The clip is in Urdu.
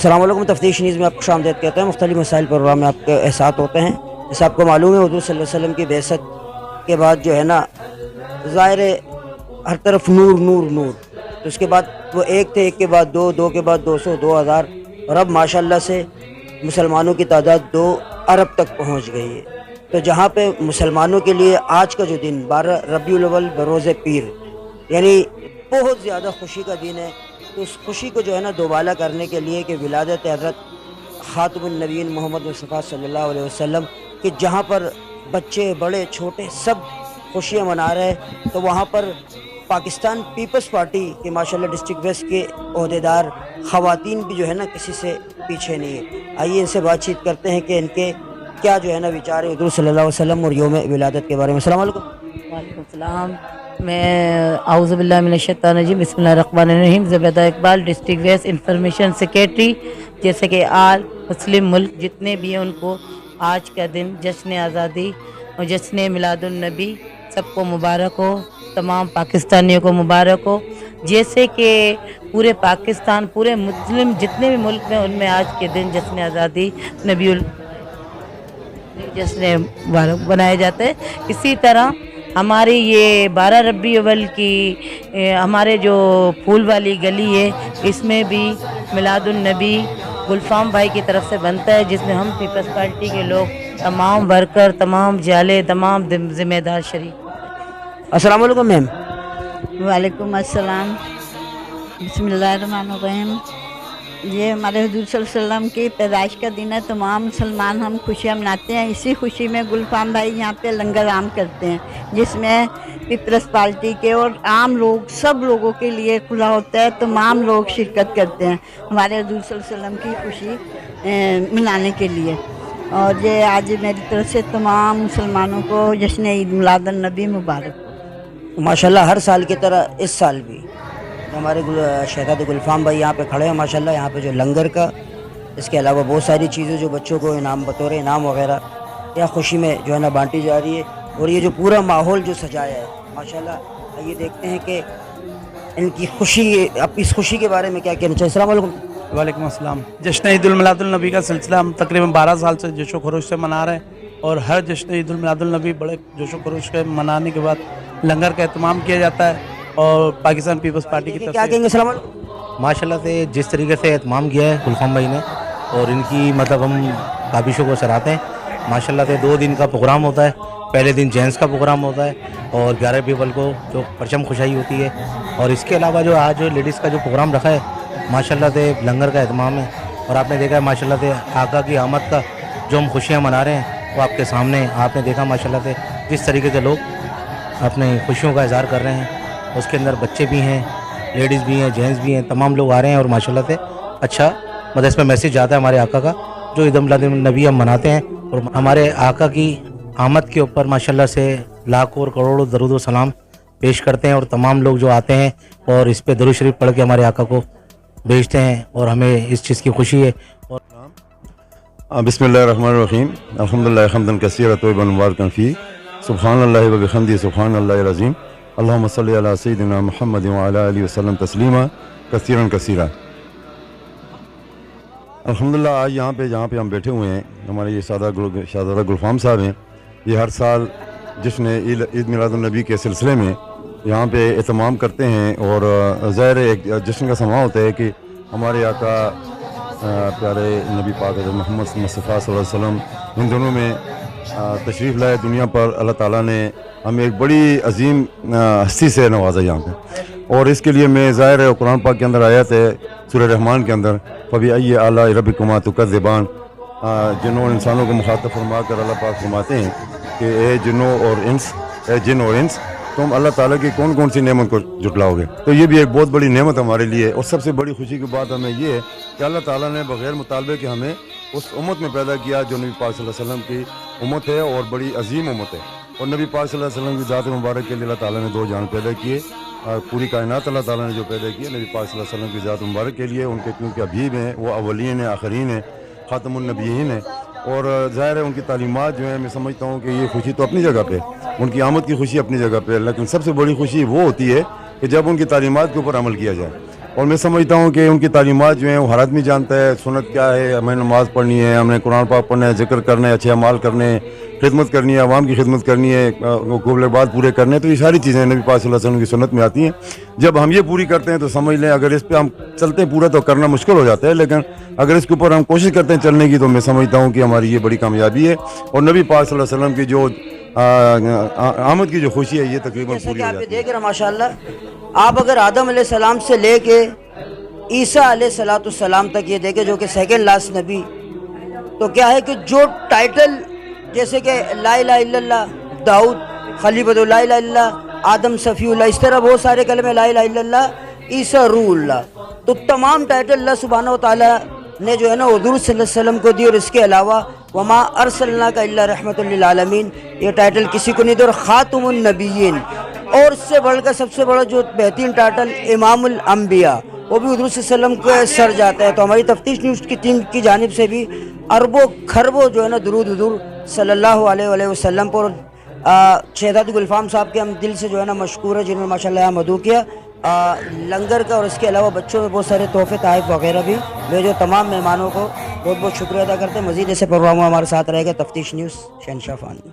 السلام علیکم، تفتیش نیوز میں آپ کو خوش آمدید کہتے ہیں۔ مختلف مسائل پروگرام میں آپ کے احساس ہوتے ہیں۔ جیسے آپ کو معلوم ہے، حضور صلی اللہ علیہ وسلم کی بعثت کے بعد جو ہے نا، ظاہر ہے ہر طرف نور نور نور، تو اس کے بعد وہ ایک تھے، ایک کے بعد دو، دو کے بعد 200، 2000، اور اب ماشاءاللہ سے مسلمانوں کی تعداد 2 ارب تک پہنچ گئی ہے۔ تو جہاں پہ مسلمانوں کے لیے آج کا جو دن 12 ربیع الاول بروز پیر، یعنی بہت زیادہ خوشی کا دن ہے، تو اس خوشی کو جو ہے نا دوبالا کرنے کے لیے کہ ولادت حضرت خاتم النبیین محمد مصطفیٰ صلی اللہ علیہ وسلم، کہ جہاں پر بچے بڑے چھوٹے سب خوشیاں منا رہے ہیں، تو وہاں پر پاکستان پیپلز پارٹی کے ماشاءاللہ ڈسٹرکٹ ویسٹ کے عہدیدار خواتین بھی جو ہے نا کسی سے پیچھے نہیں ہے۔ آئیے ان سے بات چیت کرتے ہیں کہ ان کے کیا جو ہے نا وچار حضور صلی اللہ علیہ وسلم اور یوم ولادت کے بارے میں۔ السلام علیکم۔ وعلیکم السلام۔ میں اعوذ باللہ من الشیطان الرجیم، بسم اللہ الرحمن الرحیم۔ Zubaida Iqbal, district west information secretary. جیسے کہ آل مسلم ملک جتنے بھی ہیں ان کو آج کا دن جشن آزادی اور جشن میلاد النبی سب کو مبارک ہو، تمام پاکستانیوں کو مبارک ہو۔ جیسے کہ پورے پاکستان، پورے مسلم جتنے بھی ملک میں، ان میں آج کے دن جشن آزادی نبی جشن مبارک بنائے جاتے ہیں۔ اسی طرح ہماری یہ 12 ربیع الاول کی ہمارے جو پھول والی گلی ہے، اس میں بھی میلاد النبی گلفام بھائی کی طرف سے بنتا ہے، جس میں ہم پیپلز پارٹی کے لوگ، تمام ورکر، تمام جالے، تمام ذمہ دار شریک۔ السلام علیکم میم۔ وعلیکم السلام۔ بسم اللہ الرحمن الرحیم۔ یہ ہمارے حضور صلی اللہ علیہ وسلم کی پیدائش کا دن ہے، تمام مسلمان ہم خوشیاں مناتے ہیں۔ اسی خوشی میں گلفام بھائی یہاں پہ لنگر عام کرتے ہیں، جس میں پیپلز پارٹی کے اور عام لوگ سب لوگوں کے لیے کھلا ہوتا ہے، تمام لوگ شرکت کرتے ہیں ہمارے حضور صلی اللہ علیہ وسلم کی خوشی منانے کے لیے۔ اور یہ آج میری طرف سے تمام مسلمانوں کو جشن عید میلاد النبی مبارک ہو۔ ماشاءاللہ ہر سال کی طرح اس سال بھی ہمارے شہزاد گلفام بھائی یہاں پہ کھڑے ہیں ماشاءاللہ۔ یہاں پہ جو لنگر کا، اس کے علاوہ بہت ساری چیزیں جو بچوں کو انعام بطور انعام وغیرہ یا خوشی میں جو ہے نا بانٹی جا رہی ہے، اور یہ جو پورا ماحول جو سجایا ہے ماشاءاللہ۔ آئیے دیکھتے ہیں کہ ان کی خوشی، اب اس خوشی کے بارے میں کیا کہنا چاہیے۔ السلام علیکم۔ وعلیکم السلام۔ جشن عید المیلاد النبی کا سلسلہ ہم تقریباً 12 سال سے جوش و خروش سے منا رہے ہیں، اور ہر جشن عید المیلاد النبی بڑے جوش و خروش کے منانے کے بعد لنگر کا اہتمام کیا جاتا ہے، اور پاکستان پیپلز پارٹی کی طرف کیا سے کہیں گے؟ السلام علیکم۔ ماشاءاللہ سے جس طریقے سے اہتمام کیا ہے گلفام بھائی نے، اور ان کی مطلب ہم کابشوں کو سراہتے ہیں۔ ماشاءاللہ سے 2 دن کا پروگرام ہوتا ہے۔ پہلے دن جینٹس کا پروگرام ہوتا ہے، اور 11 ربیع الاول کو جو پرچم کشائی ہوتی ہے، اور اس کے علاوہ جو آج لیڈیز کا جو پروگرام رکھا ہے ماشاءاللہ سے لنگر کا اہتمام ہے۔ اور آپ نے دیکھا ہے ماشاءاللہ سے آقا کی آمد کا جو ہم خوشیاں منا رہے ہیں، وہ آپ کے سامنے آپ نے دیکھا ماشاءاللہ سے جس طریقے سے لوگ اپنے خوشیوں کا اظہار کر رہے ہیں۔ اس کے اندر بچے بھی ہیں، لیڈیز بھی ہیں، جینٹس بھی ہیں، تمام لوگ آ رہے ہیں، اور ماشاءاللہ سے اچھا مطلب اس میں میسیج جاتا ہے ہمارے آقا کا، جو عید میلاد النبی ہم مناتے ہیں۔ اور ہمارے آقا کی آمد کے اوپر ماشاءاللہ سے لاکھوں اور کروڑوں درود و سلام پیش کرتے ہیں، اور تمام لوگ جو آتے ہیں اور اس پہ درود شریف پڑھ کے ہمارے آقا کو بھیجتے ہیں، اور ہمیں اس چیز کی خوشی ہے۔ اور بسم اللہ الرحمن الرحیم۔ الحمدللہ حمدا کثیرا طیبا مبارکا فیہ، سبحان اللہ و بحمدہ سبحان اللہ العظیم، اللہم صلی علی سیدنا محمد وعلی آلہ وسلم تسلیما کثیرا کثیرا۔ الحمدللہ آج جہاں پہ ہم بیٹھے ہوئے ہیں، ہمارے یہ شہزادہ گلفام صاحب ہیں، یہ ہر سال جشن عید میلاد النبی کے سلسلے میں یہاں پہ اہتمام کرتے ہیں، اور ظاہر ایک جشن کا سماں ہوتا ہے کہ ہمارے آقا پیارے نبی پاک حضرت محمد مصطفیٰ صلی اللہ علیہ وسلم ان دنوں میں تشریف لائے دنیا پر۔ اللہ تعالیٰ نے ہمیں ایک بڑی عظیم ہستی سے نوازا یہاں پہ، اور اس کے لیے میں ظاہر ہے قرآن پاک کے اندر آیت ہے سورہ رحمان کے اندر، فَبِأَيِّ آلَاءِ رَبِّكُمَا تُكَذِّبَانِ، جنوں انسانوں کو مخاطب فرما کر اللہ پاک فرماتے ہیں کہ اے جن اور انس تم اللہ تعالیٰ کی کون کون سی نعمت کو جھٹلاؤ گے۔ تو یہ بھی ایک بہت بڑی نعمت ہمارے لیے، اور سب سے بڑی خوشی کی بات ہمیں یہ ہے کہ اللہ تعالیٰ نے بغیر مطالبے کے ہمیں اس امت میں پیدا کیا جو نبی پاک صلی اللہ علیہ وسلم کی امت ہے، اور بڑی عظیم امت ہے۔ اور نبی پاک صلی اللہ علیہ وسلم کی ذات مبارک کے لیے اللہ تعالیٰ نے 2 جان پیدا کیے، اور پوری کائنات اللہ تعالیٰ نے جو پیدا کیے نبی پاک صلی اللہ علیہ وسلم کی ذات مبارک کے لیے، ان کے کیونکہ حبیب ہیں، وہ اولین ہیں، آخرین ہیں، خاتم النبیین ہیں، اور ظاہر ہے ان کی تعلیمات جو ہیں، میں سمجھتا ہوں کہ یہ خوشی تو اپنی جگہ پہ، ان کی آمد کی خوشی اپنی جگہ پہ، لیکن سب سے بڑی خوشی وہ ہوتی ہے کہ جب ان کی تعلیمات کے اوپر عمل کیا جائے۔ اور میں سمجھتا ہوں کہ ان کی تعلیمات جو ہیں وہ ہر آدمی جانتا ہے. سنت کیا ہے, ہمیں نماز پڑھنی ہے, ہم نے قرآن پاک پڑھنا ہے, ذکر کرنا ہے, اچھے اعمال کرنے ہیں, خدمت کرنی ہے, عوام کی خدمت کرنی ہے, قبل بعد پورے کرنے ہیں. تو یہ ساری چیزیں نبی پاک صلی اللہ علیہ وسلم کی سنت میں آتی ہیں. جب ہم یہ پوری کرتے ہیں تو سمجھ لیں اگر اس پہ ہم چلتے ہیں پورا تو کرنا مشکل ہو جاتا ہے, لیکن اگر اس کے اوپر ہم کوشش کرتے ہیں چلنے کی تو میں سمجھتا ہوں کہ ہماری یہ بڑی کامیابی ہے. اور نبی پاک صلی اللہ علیہ وسلم کی جو آمد کی جو خوشی ہے یہ تقریباً جیسا پوری کہ ہو آپ یہ جاتی ہے. دیکھ رہے ہیں ماشاءاللہ, آپ اگر آدم علیہ السلام سے لے کے عیسیٰ علیہ السلام تک یہ دیکھیں جو کہ سیکنڈ لاسٹ نبی, تو کیا ہے کہ جو ٹائٹل جیسے کہ لا الہ الا اللہ, داؤد خلیفۃ اللہ, لا الہ الا اللہ آدم صفی اللہ, اس طرح بہت سارے کلمے, لا الہ الا اللہ عیسیٰ روح اللہ. تو تمام ٹائٹل اللہ سبحانہ و تعالیٰ نے جو ہے نا حضور صلی اللہ علیہ وسلم کو دی, اور اس کے علاوہ وما ارسلناک الا رحمۃ للعالمین یہ ٹائٹل کسی کو نہیں دی. اور خاتم النبیین, اور اس سے بڑھ کر سب سے بڑا جو بہترین ٹائٹل امام الانبیاء, وہ بھی حضور صلی اللہ علیہ وسلم کے سر جاتا ہے. تو ہماری تفتیش نیوز کی ٹیم کی جانب سے بھی اربوں خربوں جو ہے نا درود حضور صلی اللہ علیہ وسلم پر. شہزادی گلفام صاحب کے ہم دل سے جو ہے نا مشکور ہے, جنہوں نے ماشاء اللہ یہاں مدعو کیا لنگر کا, اور اس کے علاوہ بچوں میں بہت سارے تحفے تحائف وغیرہ بھی. میں جو تمام مہمانوں کو بہت بہت شکریہ ادا کرتے ہیں. مزید ایسے پروگراموں ہمارے ساتھ رہے گا. تفتیش نیوز, شہنشاہ فانی.